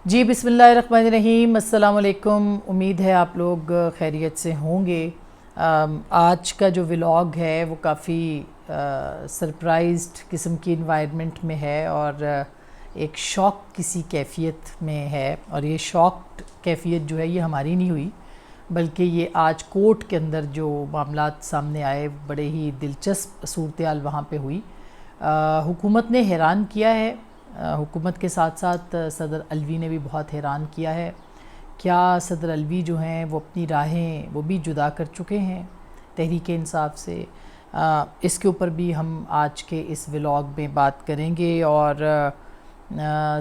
جی بسم اللہ الرحمن الرحیم، السلام علیکم۔ امید ہے آپ لوگ خیریت سے ہوں گے۔ آج کا جو ولاگ ہے وہ کافی سرپرائزڈ قسم کی انوائرمنٹ میں ہے اور ایک شوق کسی کیفیت میں ہے، اور یہ شوق کیفیت جو ہے یہ ہماری نہیں ہوئی، بلکہ یہ آج کورٹ کے اندر جو معاملات سامنے آئے بڑے ہی دلچسپ صورتحال وہاں پہ ہوئی۔ حکومت نے حیران کیا ہے، حکومت کے ساتھ ساتھ صدر علوی نے بھی بہت حیران کیا ہے۔ کیا صدر علوی جو ہیں وہ اپنی راہیں وہ بھی جدا کر چکے ہیں تحریک انصاف سے؟ اس کے اوپر بھی ہم آج کے اس ولاگ میں بات کریں گے، اور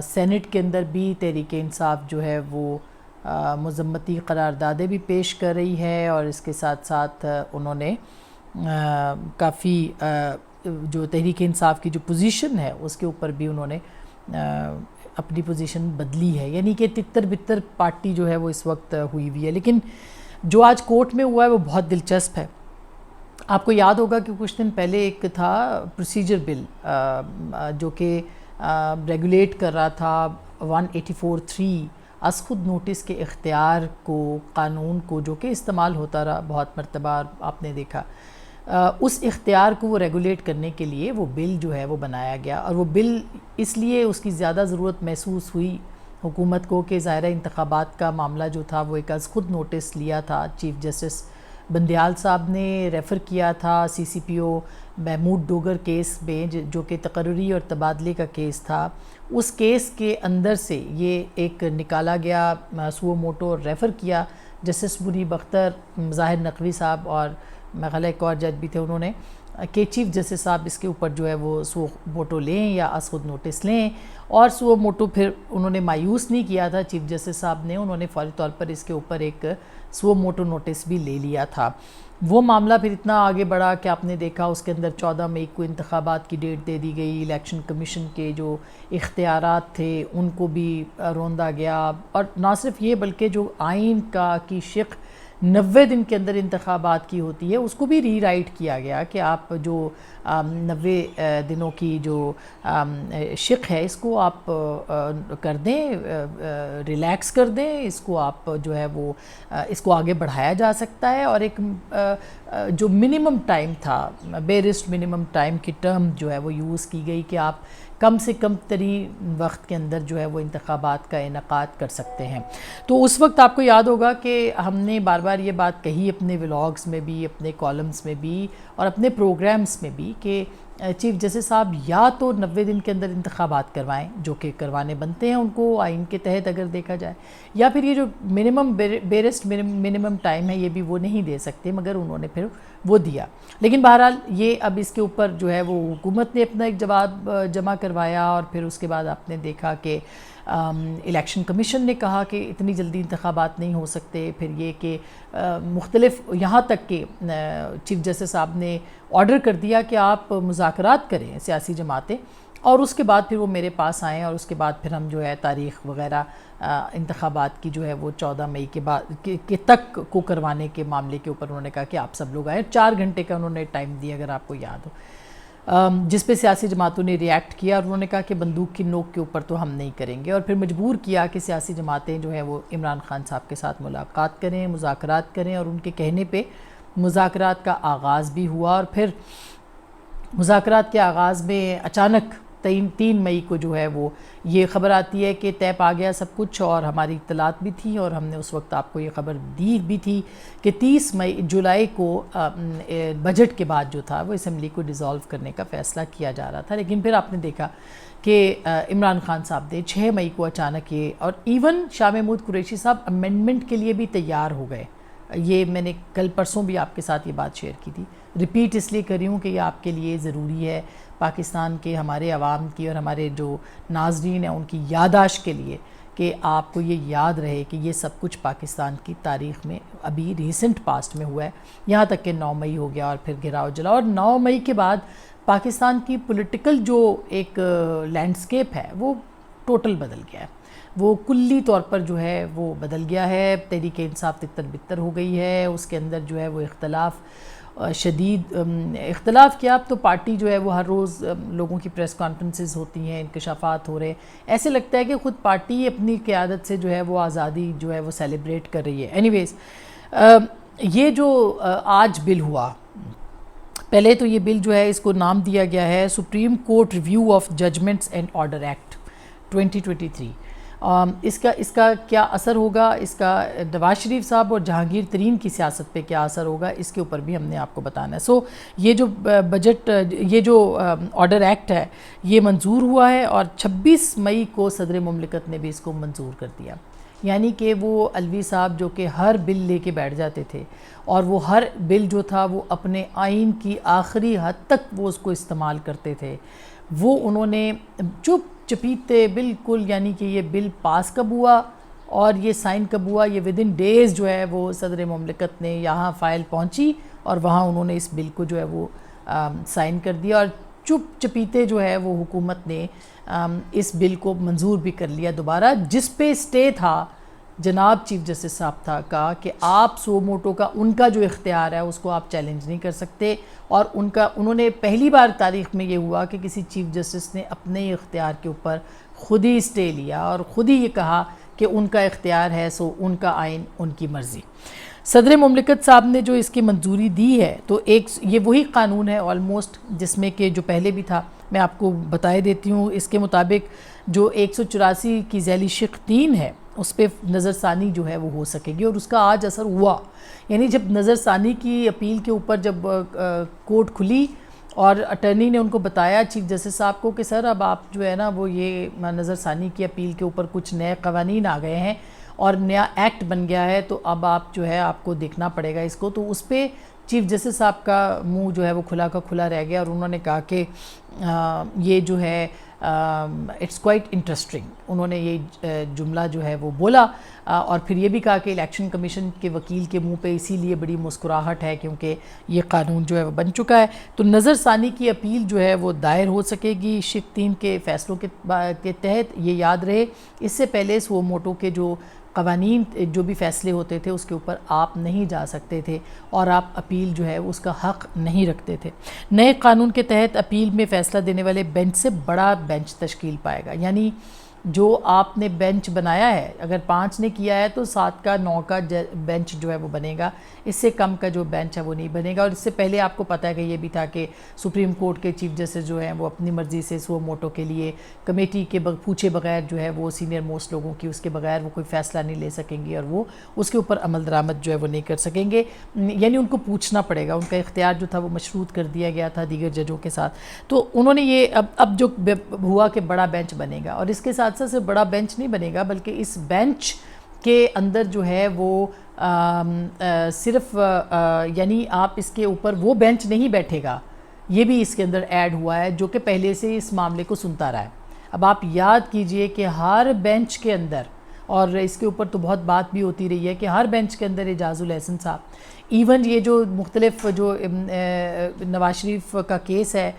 سینٹ کے اندر بھی تحریک انصاف جو ہے وہ مذمتی قراردادیں بھی پیش کر رہی ہے، اور اس کے ساتھ ساتھ انہوں نے کافی جو تحریک انصاف کی جو پوزیشن ہے اس کے اوپر بھی انہوں نے اپنی پوزیشن بدلی ہے، یعنی کہ تتر بتر پارٹی جو ہے وہ اس وقت ہوئی ہے۔ لیکن جو آج کورٹ میں ہوا ہے وہ بہت دلچسپ ہے۔ آپ کو یاد ہوگا کہ کچھ دن پہلے ایک تھا پروسیجر بل جو کہ ریگولیٹ کر رہا تھا 184(3) از خود نوٹس کے اختیار کو، قانون کو، جو کہ استعمال ہوتا رہا بہت مرتبہ آپ نے دیکھا۔ اس اختیار کو وہ ریگولیٹ کرنے کے لیے وہ بل جو ہے وہ بنایا گیا، اور وہ بل اس لیے اس کی زیادہ ضرورت محسوس ہوئی حکومت کو کہ ظاہرہ انتخابات کا معاملہ جو تھا وہ ایک از خود نوٹس لیا تھا چیف جسٹس بندیال صاحب نے، ریفر کیا تھا سی سی پی او محمود ڈوگر کیس میں، جو کہ تقرری اور تبادلے کا کیس تھا۔ اس کیس کے اندر سے یہ ایک نکالا گیا، سو موٹو ریفر کیا جسٹس منیب اختر، ظاہر نقوی صاحب اور میں خیال ایک اور جج بھی تھے، انہوں نے کہ چیف جسٹس صاحب اس کے اوپر جو ہے وہ سو موٹو لیں یا از خود نوٹس لیں، اور سو موٹو پھر انہوں نے مایوس نہیں کیا تھا چیف جسٹس صاحب نے، انہوں نے فوری طور پر اس کے اوپر ایک سو موٹو نوٹس بھی لے لیا تھا۔ وہ معاملہ پھر اتنا آگے بڑھا کہ آپ نے دیکھا اس کے اندر 14 مئی کو انتخابات کی ڈیٹ دے دی گئی، الیکشن کمیشن کے جو اختیارات تھے ان کو بھی روندا گیا، اور نہ صرف یہ بلکہ جو آئین کی شق 90 دن کے اندر انتخابات کی ہوتی ہے اس کو بھی ری رائٹ کیا گیا کہ آپ جو 90 دنوں کی جو شق ہے اس کو آپ کر دیں، ریلیکس کر دیں، اس کو آپ جو ہے وہ اس کو آگے بڑھایا جا سکتا ہے، اور ایک جو منیمم ٹائم تھا، بیرسٹ منیمم ٹائم کی ٹرم جو ہے وہ یوز کی گئی کہ آپ کم سے کم ترین وقت کے اندر جو ہے وہ انتخابات کا انعقاد کر سکتے ہیں۔ تو اس وقت آپ کو یاد ہوگا کہ ہم نے بار بار یہ بات کہی اپنے ولاگز میں بھی، اپنے کالمز میں بھی اور اپنے پروگرامز میں بھی کہ چیف جسٹس صاحب یا تو 90 دن کے اندر انتخابات کروائیں، جو کہ کروانے بنتے ہیں ان کو آئین کے تحت اگر دیکھا جائے، یا پھر یہ جو منیمم بیرسٹ منیمم ٹائم ہے یہ بھی وہ نہیں دے سکتے، مگر انہوں نے پھر وہ دیا۔ لیکن بہرحال یہ اب اس کے اوپر جو ہے وہ حکومت نے اپنا ایک جواب جمع کروایا، اور پھر اس کے بعد آپ نے دیکھا کہ الیکشن کمیشن نے کہا کہ اتنی جلدی انتخابات نہیں ہو سکتے، پھر یہ کہ مختلف یہاں تک کہ چیف جسٹس صاحب نے آرڈر کر دیا کہ آپ مذاکرات کریں سیاسی جماعتیں، اور اس کے بعد پھر وہ میرے پاس آئیں، اور اس کے بعد پھر ہم جو ہے تاریخ وغیرہ انتخابات کی جو ہے وہ 14 مئی کے بعد کے تک کو کروانے کے معاملے کے اوپر انہوں نے کہا کہ آپ سب لوگ آئیں۔ 4 گھنٹے کا انہوں نے ٹائم دیا اگر آپ کو یاد ہو، جس پہ سیاسی جماعتوں نے ریاکٹ کیا، اور انہوں نے کہا کہ بندوق کی نوک کے اوپر تو ہم نہیں کریں گے، اور پھر مجبور کیا کہ سیاسی جماعتیں جو ہیں وہ عمران خان صاحب کے ساتھ ملاقات کریں، مذاکرات کریں، اور ان کے کہنے پہ مذاکرات کا آغاز بھی ہوا، اور پھر مذاکرات کے آغاز میں اچانک 3 مئی کو جو ہے وہ یہ خبر آتی ہے کہ طے پا گیا سب کچھ، اور ہماری اطلاعات بھی تھی، اور ہم نے اس وقت آپ کو یہ خبر دی بھی تھی کہ 30 جولائی کو بجٹ کے بعد جو تھا وہ اسمبلی کو ڈیزالو کرنے کا فیصلہ کیا جا رہا تھا۔ لیکن پھر آپ نے دیکھا کہ عمران خان صاحب نے 6 مئی کو اچانک یہ، اور ایون شاہ محمود قریشی صاحب امینڈمنٹ کے لیے بھی تیار ہو گئے۔ یہ میں نے کل پرسوں بھی آپ کے ساتھ یہ بات شیئر کی تھی، ریپیٹ اس لیے کر رہی ہوں کہ یہ آپ کے لیے ضروری ہے، پاکستان کے ہمارے عوام کی اور ہمارے جو ناظرین ہیں ان کی یادداشت کے لیے، کہ آپ کو یہ یاد رہے کہ یہ سب کچھ پاکستان کی تاریخ میں ابھی ریسنٹ پاسٹ میں ہوا ہے، یہاں تک کہ 9 مئی ہو گیا اور پھر گھراؤ جلا، اور 9 مئی کے بعد پاکستان کی پولیٹیکل جو ایک لینڈسکیپ ہے وہ ٹوٹل بدل گیا ہے، وہ کلی طور پر جو ہے وہ بدل گیا ہے۔ تحریک انصاف تتر بتر ہو گئی ہے، اس کے اندر جو ہے وہ اختلاف شدید اختلاف کیا. اب تو پارٹی جو ہے وہ ہر روز لوگوں کی پریس کانفرنسز ہوتی ہیں, انکشافات ہو رہے ہیں, ایسے لگتا ہے کہ خود پارٹی اپنی قیادت سے جو ہے وہ آزادی جو ہے وہ سیلیبریٹ کر رہی ہے. اینی ویز یہ جو آج بل ہوا, پہلے تو یہ بل جو ہے اس کو نام دیا گیا ہے Supreme Court Review of Judgments and Order Act 2023. اس کا کیا اثر ہوگا, اس کا نواز شریف صاحب اور جہانگیر ترین کی سیاست پہ کیا اثر ہوگا, اس کے اوپر بھی ہم نے آپ کو بتانا ہے. سو یہ جو بجٹ, یہ جو آرڈر ایکٹ ہے یہ منظور ہوا ہے اور 26 مئی کو صدر مملکت نے بھی اس کو منظور کر دیا. یعنی کہ وہ الوی صاحب جو کہ ہر بل لے کے بیٹھ جاتے تھے اور وہ ہر بل جو تھا وہ اپنے آئین کی آخری حد تک وہ اس کو استعمال کرتے تھے, وہ انہوں نے چپ چپیتے بالکل, یعنی کہ یہ بل پاس کب ہوا اور یہ سائن کب ہوا, یہ ودن ڈیز جو ہے وہ صدر مملکت نے یہاں فائل پہنچی اور وہاں انہوں نے اس بل کو جو ہے وہ سائن کر دیا اور چپ چپیتے جو ہے وہ حکومت نے اس بل کو منظور بھی کر لیا دوبارہ, جس پہ اسٹے تھا جناب چیف جسٹس صاحب تھا کہا کہ آپ سو موٹو کا ان کا جو اختیار ہے اس کو آپ چیلنج نہیں کر سکتے. اور انہوں نے پہلی بار تاریخ میں یہ ہوا کہ کسی چیف جسٹس نے اپنے اختیار کے اوپر خود ہی اسٹے لیا اور خود ہی یہ کہا کہ ان کا اختیار ہے, سو ان کا آئین ان کی مرضی. صدر مملکت صاحب نے جو اس کی منظوری دی ہے تو یہ وہی قانون ہے آلموسٹ جس میں کہ جو پہلے بھی تھا, میں آپ کو بتائے دیتی ہوں. اس کے مطابق جو 184 کی ذیلی شق 3 ہے اس پہ نظر ثانی جو ہے وہ ہو سکے گی, اور اس کا آج اثر ہوا. یعنی جب نظر ثانی کی اپیل کے اوپر جب کورٹ کھلی اور اٹرنی نے ان کو بتایا چیف جسٹس صاحب کو کہ سر اب آپ جو ہے نا وہ یہ نظر ثانی کی اپیل کے اوپر کچھ نئے قوانین آ گئے ہیں اور نیا ایکٹ بن گیا ہے, تو اب آپ جو ہے آپ کو دیکھنا پڑے گا اس کو. تو اس پہ چیف جسٹس صاحب کا منہ جو ہے وہ کھلا کا کھلا رہ گیا اور انہوں نے کہا کہ یہ جو ہے اٹس کوائٹ انٹرسٹنگ, انہوں نے یہ جملہ جو ہے وہ بولا. اور پھر یہ بھی کہا کہ الیکشن کمیشن کے وکیل کے منہ پہ اسی لیے بڑی مسکراہٹ ہے کیونکہ یہ قانون جو ہے وہ بن چکا ہے. تو نظر ثانی کی اپیل جو ہے وہ دائر ہو سکے گی شق 3 کے فیصلوں کے تحت. یہ یاد رہے اس سے پہلے سو موٹو کے جو قوانین جو بھی فیصلے ہوتے تھے اس کے اوپر آپ نہیں جا سکتے تھے اور آپ اپیل جو ہے اس کا حق نہیں رکھتے تھے. نئے قانون کے تحت اپیل میں فیصلہ دینے والے بینچ سے بڑا بینچ تشکیل پائے گا. یعنی جو آپ نے بینچ بنایا ہے, اگر 5 نے کیا ہے تو 7 کا 9 کا بینچ جو ہے وہ بنے گا, اس سے کم کا جو بینچ ہے وہ نہیں بنے گا. اور اس سے پہلے آپ کو پتہ ہے کہ یہ بھی تھا کہ سپریم کورٹ کے چیف جسٹس جو ہیں وہ اپنی مرضی سے سو موٹو کے لیے کمیٹی کے پوچھے بغیر جو ہے وہ سینئر موسٹ لوگوں کی اس کے بغیر وہ کوئی فیصلہ نہیں لے سکیں گے اور وہ اس کے اوپر عمل درآمد جو ہے وہ نہیں کر سکیں گے. یعنی ان کو پوچھنا پڑے گا, ان کا اختیار جو تھا وہ مشروط کر دیا گیا تھا دیگر ججوں کے ساتھ. تو انہوں نے یہ اب جو ہوا کہ بڑا بینچ بنے گا, اور اس کے ساتھ ساتھ صرف بڑا بینچ نہیں بنے گا بلکہ اس بینچ کے اندر جو ہے وہ صرف یعنی آپ اس کے اوپر وہ بینچ نہیں بیٹھے گا, یہ بھی اس کے اندر ایڈ ہوا ہے جو کہ پہلے سے اس معاملے کو سنتا رہا ہے. اب آپ یاد کیجئے کہ ہر بینچ کے اندر, اور اس کے اوپر تو بہت بات بھی ہوتی رہی ہے کہ ہر بینچ کے اندر اعجاز الاحسن صاحب, ایون یہ جو مختلف جو نواز شریف کا کیس ہے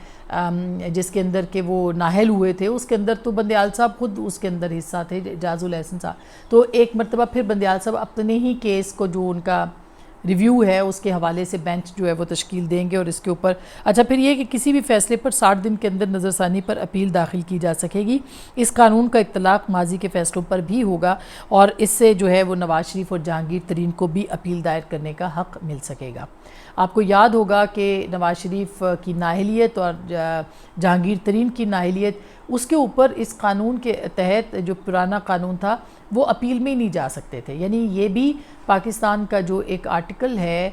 جس کے اندر کہ وہ نااہل ہوئے تھے, اس کے اندر تو بندیال صاحب خود اس کے اندر حصہ تھے, اعجاز الاحسن صاحب. تو ایک مرتبہ پھر بندیال صاحب اپنے ہی کیس کو جو ان کا ریویو ہے اس کے حوالے سے بینچ جو ہے وہ تشکیل دیں گے اور اس کے اوپر. اچھا, پھر یہ کہ کسی بھی فیصلے پر 60 دن کے اندر نظر ثانی پر اپیل داخل کی جا سکے گی. اس قانون کا اطلاق ماضی کے فیصلوں پر بھی ہوگا اور اس سے جو ہے وہ نواز شریف اور جہانگیر ترین کو بھی اپیل دائر کرنے کا حق مل سکے گا. آپ کو یاد ہوگا کہ نواز شریف کی نااہلیت اور جہانگیر ترین کی نااہلیت, اس کے اوپر اس قانون کے تحت جو پرانا قانون تھا وہ اپیل میں ہی نہیں جا سکتے تھے. یعنی یہ بھی پاکستان کا جو ایک آرٹیکل ہے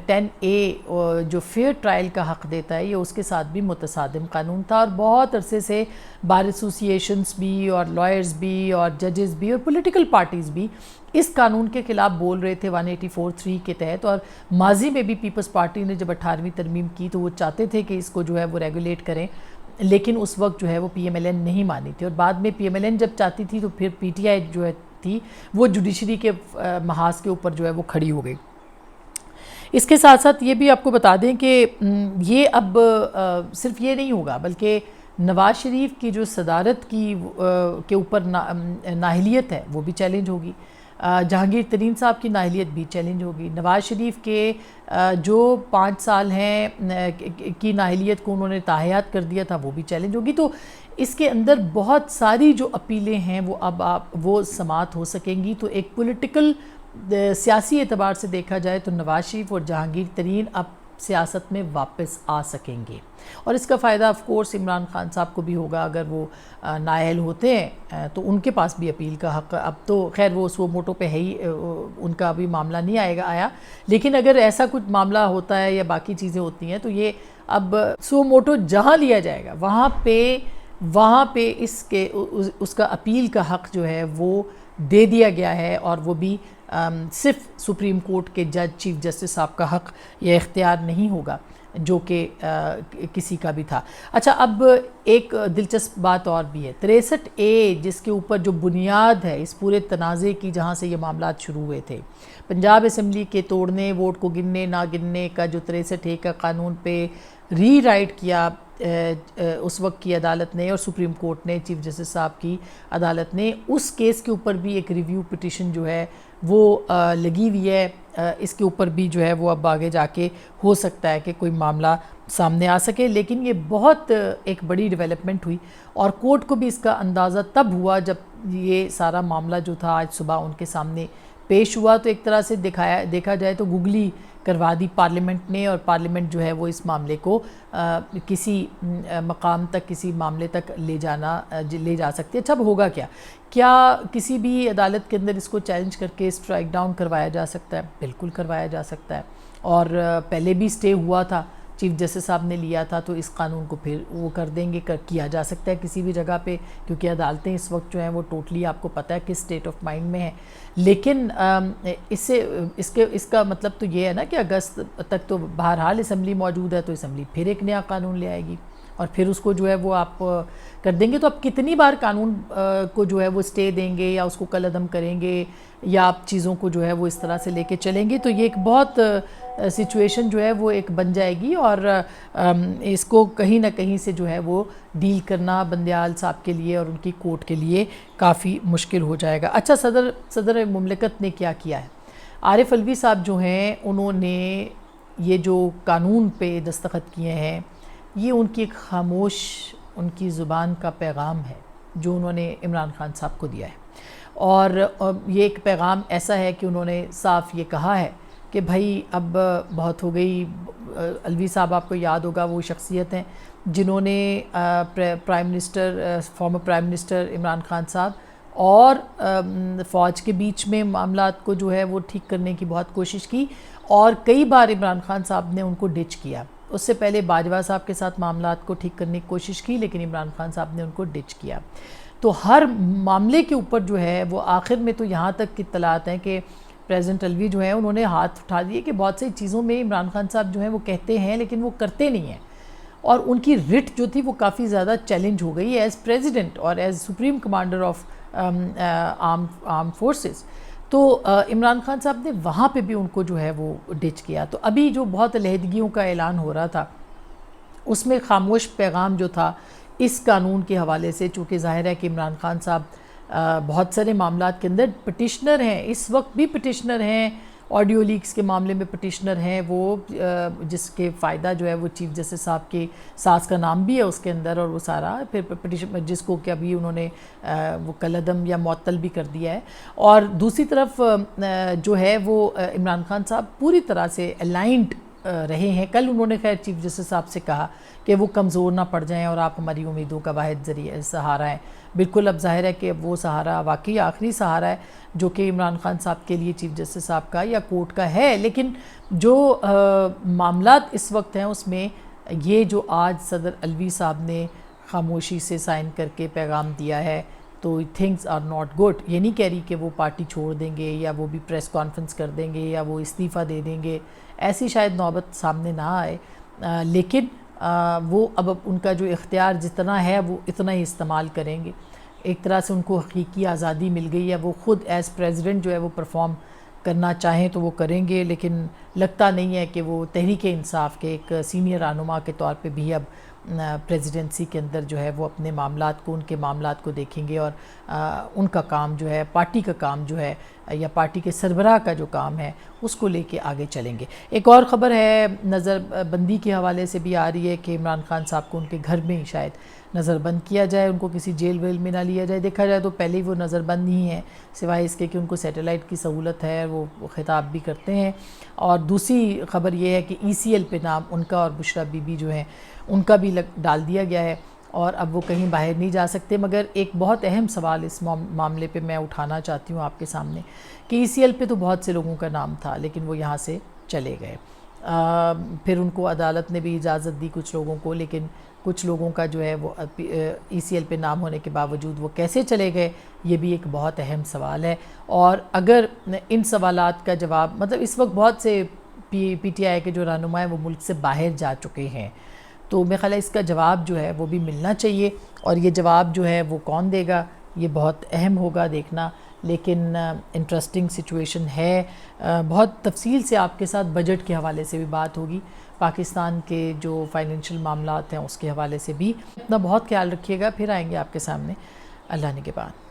10A جو فیئر ٹرائل کا حق دیتا ہے, یہ اس کے ساتھ بھی متصادم قانون تھا. اور بہت عرصے سے بار ایسوسییشنز بھی اور لائرز بھی اور ججز بھی اور پولیٹیکل پارٹیز بھی اس قانون کے خلاف بول رہے تھے 184(3) کے تحت. اور ماضی میں بھی پیپلز پارٹی نے جب 18ویں ترمیم کی تو وہ چاہتے تھے کہ اس کو جو ہے وہ ریگولیٹ کریں, لیکن اس وقت جو ہے وہ پی ایم ایل این نہیں مانی تھی. اور بعد میں پی ایم ایل این جب چاہتی تھی تو پھر پی ٹی آئی جو تھی وہ جوڈیشری کے محاذ کے اوپر جو ہے وہ کھڑی ہو گئی. اس کے ساتھ ساتھ یہ بھی آپ کو بتا دیں کہ یہ اب صرف یہ نہیں ہوگا بلکہ نواز شریف کی جو صدارت کے اوپر نااہلیت ہے وہ بھی چیلنج ہوگی. جہانگیر ترین صاحب کی نااہلیت بھی چیلنج ہوگی. نواز شریف کے جو 5 سال ہیں کی نااہلیت کو انہوں نے تاحیات کر دیا تھا وہ بھی چیلنج ہوگی. تو اس کے اندر بہت ساری جو اپیلیں ہیں وہ اب وہ سماعت ہو سکیں گی. تو ایک پولیٹیکل سیاسی اعتبار سے دیکھا جائے تو نواز شریف اور جہانگیر ترین اب سیاست میں واپس آ سکیں گے, اور اس کا فائدہ آف کورس عمران خان صاحب کو بھی ہوگا. اگر وہ نااہل ہوتے ہیں تو ان کے پاس بھی اپیل کا حق, اب تو خیر وہ سو موٹو پہ ہے ہی, ان کا ابھی معاملہ نہیں آیا, لیکن اگر ایسا کچھ معاملہ ہوتا ہے یا باقی چیزیں ہوتی ہیں تو یہ اب سو موٹو جہاں لیا جائے گا وہاں پہ اس کا اپیل کا حق جو ہے وہ دے دیا گیا ہے, اور وہ بھی صرف سپریم کورٹ کے جج چیف جسٹس صاحب کا حق یا اختیار نہیں ہوگا جو کہ کسی کا بھی تھا. اچھا, اب ایک دلچسپ بات اور بھی ہے. 63A جس کے اوپر جو بنیاد ہے اس پورے تنازع کی, جہاں سے یہ معاملات شروع ہوئے تھے, پنجاب اسمبلی کے توڑنے, ووٹ کو گننے نہ گننے کا جو 63A کا قانون پہ ری رائٹ کیا اس وقت کی عدالت نے اور سپریم کورٹ نے, چیف جسٹس صاحب کی عدالت نے, اس کیس کے اوپر بھی ایک ریویو پٹیشن جو ہے وہ لگی ہوئی ہے. اس کے اوپر بھی جو ہے وہ اب آگے جا کے ہو سکتا ہے کہ کوئی معاملہ سامنے آ سکے. لیکن یہ بہت ایک بڑی ڈیولپمنٹ ہوئی, اور کورٹ کو بھی اس کا اندازہ تب ہوا جب یہ سارا معاملہ جو تھا آج صبح ان کے سامنے پیش ہوا. تو ایک طرح سے دیکھا جائے تو گگلی کروا دی پارلیمنٹ نے, اور پارلیمنٹ جو ہے وہ اس معاملے کو کسی مقام تک, کسی معاملے تک لے جا سکتی ہے. اچھا, اب ہوگا کیا کسی بھی عدالت کے اندر اس کو چیلنج کر کے اسٹرائک ڈاؤن کروایا جا سکتا ہے؟ بالکل کروایا جا سکتا ہے, اور پہلے بھی اسٹے ہوا تھا, چیف جسٹس صاحب نے لیا تھا, تو اس قانون کو پھر وہ کر دیں گے, کیا جا سکتا ہے کسی بھی جگہ پہ, کیونکہ عدالتیں اس وقت جو ہیں وہ ٹوٹلی آپ کو پتہ ہے کس اسٹیٹ آف مائنڈ میں ہیں. لیکن اس کا مطلب تو یہ ہے نا کہ اگست تک تو بہرحال اسمبلی موجود ہے, تو اسمبلی پھر ایک نیا قانون لے آئے گی اور پھر اس کو جو ہے وہ آپ کر دیں گے. تو آپ کتنی بار قانون کو جو ہے وہ اسٹے دیں گے یا اس کو کل عدم کریں گے, یا آپ چیزوں کو جو ہے وہ اس طرح سے لے کے چلیں گے؟ تو یہ ایک بہت سچویشن جو ہے وہ ایک بن جائے گی, اور اس کو کہیں نہ کہیں سے جو ہے وہ ڈیل کرنا بندیال صاحب کے لیے اور ان کی کورٹ کے لیے کافی مشکل ہو جائے گا. اچھا, صدر مملکت نے کیا ہے؟ عارف علوی صاحب جو ہیں انہوں نے یہ جو قانون پہ دستخط کیے ہیں, یہ ان کی ایک خاموش, ان کی زبان کا پیغام ہے جو انہوں نے عمران خان صاحب کو دیا ہے. اور یہ ایک پیغام ایسا ہے کہ انہوں نے صاف یہ کہا ہے کہ بھائی اب بہت ہو گئی. علوی صاحب آپ کو یاد ہوگا وہ شخصیت ہیں جنہوں نے former prime minister Imran Khan صاحب اور فوج کے بیچ میں معاملات کو جو ہے وہ ٹھیک کرنے کی بہت کوشش کی, اور کئی بار عمران خان صاحب نے ان کو ڈچ کیا. اس سے پہلے باجوہ صاحب کے ساتھ معاملات کو ٹھیک کرنے کی کوشش کی, لیکن عمران خان صاحب نے ان کو ڈچ کیا. تو ہر معاملے کے اوپر جو ہے وہ آخر میں تو یہاں تک کی اطلاعات ہیں کہ پریزیڈنٹ علوی جو ہیں انہوں نے ہاتھ اٹھا دیے کہ بہت سی چیزوں میں عمران خان صاحب جو ہیں وہ کہتے ہیں لیکن وہ کرتے نہیں ہیں, اور ان کی رٹ جو تھی وہ کافی زیادہ چیلنج ہو گئی ایز پریزیڈنٹ اور as supreme commander of arm forces. تو عمران خان صاحب نے وہاں پہ بھی ان کو جو ہے وہ ڈچ کیا. تو ابھی جو بہت علیحدگیوں کا اعلان ہو رہا تھا اس میں خاموش پیغام جو تھا اس قانون کے حوالے سے, چونکہ ظاہر ہے کہ عمران خان صاحب بہت سارے معاملات کے اندر پٹیشنر ہیں, اس وقت بھی پٹیشنر ہیں, آڈیو لیکس کے معاملے میں پٹیشنر ہیں وہ, جس کے فائدہ جو ہے وہ چیف جسٹس صاحب کے ساز کا نام بھی ہے اس کے اندر, اور وہ سارا پھر پٹیشن جس کو کہ ابھی انہوں نے وہ کالعدم یا معطل بھی کر دیا ہے. اور دوسری طرف جو ہے وہ عمران خان صاحب پوری طرح سے الائنڈ رہے ہیں. کل انہوں نے خیر چیف جسٹس صاحب سے کہا کہ وہ کمزور نہ پڑ جائیں اور آپ ہماری امیدوں کا واحد ذریعہ سہارا ہیں. بالکل, اب ظاہر ہے کہ اب وہ سہارا واقعی آخری سہارا ہے جو کہ عمران خان صاحب کے لیے چیف جسٹس صاحب کا یا کورٹ کا ہے. لیکن جو معاملات اس وقت ہیں اس میں یہ جو آج صدر علوی صاحب نے خاموشی سے سائن کر کے پیغام دیا ہے, تو تھنگز آر ناٹ گڈ. یہ نہیں کہہ رہی کہ وہ پارٹی چھوڑ دیں گے یا وہ بھی پریس کانفرنس کر دیں گے یا وہ استعفیٰ دے دیں گے, ایسی شاید نوبت سامنے نہ آئے, لیکن وہ اب ان کا جو اختیار جتنا ہے وہ اتنا ہی استعمال کریں گے. ایک طرح سے ان کو حقیقی آزادی مل گئی ہے, وہ خود ایز پریزیڈنٹ جو ہے وہ پرفارم کرنا چاہیں تو وہ کریں گے, لیکن لگتا نہیں ہے کہ وہ تحریک انصاف کے ایک سینئر رہنما کے طور پہ بھی اب پریزیڈنسی کے اندر جو ہے وہ اپنے معاملات کو، ان کے معاملات کو دیکھیں گے، اور ان کا کام جو ہے، پارٹی کا کام جو ہے یا پارٹی کے سربراہ کا جو کام ہے اس کو لے کے آگے چلیں گے۔ ایک اور خبر ہے نظر بندی کے حوالے سے بھی آ رہی ہے کہ عمران خان صاحب کو ان کے گھر میں ہی شاید نظر بند کیا جائے، ان کو کسی جیل ویل میں نہ لیا جائے۔ دیکھا جائے تو پہلے ہی وہ نظر بند ہی ہیں، سوائے اس کے کہ ان کو سیٹلائٹ کی سہولت ہے، وہ خطاب بھی کرتے ہیں۔ اور دوسری خبر یہ ہے کہ ای سی ایل پہ نام ان کا اور بشریٰ بی بی جو ہیں ان کا بھی ڈال دیا گیا ہے، اور اب وہ کہیں باہر نہیں جا سکتے۔ مگر ایک بہت اہم سوال اس معاملے پہ میں اٹھانا چاہتی ہوں آپ کے سامنے کہ ای سی ایل پہ تو بہت سے لوگوں کا نام تھا، لیکن وہ یہاں سے چلے گئے۔ پھر ان کو عدالت نے بھی اجازت دی کچھ لوگوں کو، لیکن کچھ لوگوں کا جو ہے وہ ای سی ایل پہ نام ہونے کے باوجود وہ کیسے چلے گئے، یہ بھی ایک بہت اہم سوال ہے۔ اور اگر ان سوالات کا جواب، مطلب اس وقت بہت سے پی ٹی آئی کے جو رہنما ہیں وہ ملک سے باہر جا چکے ہیں، تو میرے خیال ہے اس کا جواب جو ہے وہ بھی ملنا چاہیے، اور یہ جواب جو ہے وہ کون دے گا یہ بہت اہم ہوگا دیکھنا۔ لیکن انٹرسٹنگ سچویشن ہے۔ بہت تفصیل سے آپ کے ساتھ بجٹ کے حوالے سے بھی بات ہوگی، پاکستان کے جو فائنینشیل معاملات ہیں اس کے حوالے سے بھی۔ اپنا بہت خیال رکھیے گا، پھر آئیں گے آپ کے سامنے۔ اللہ نگہبان۔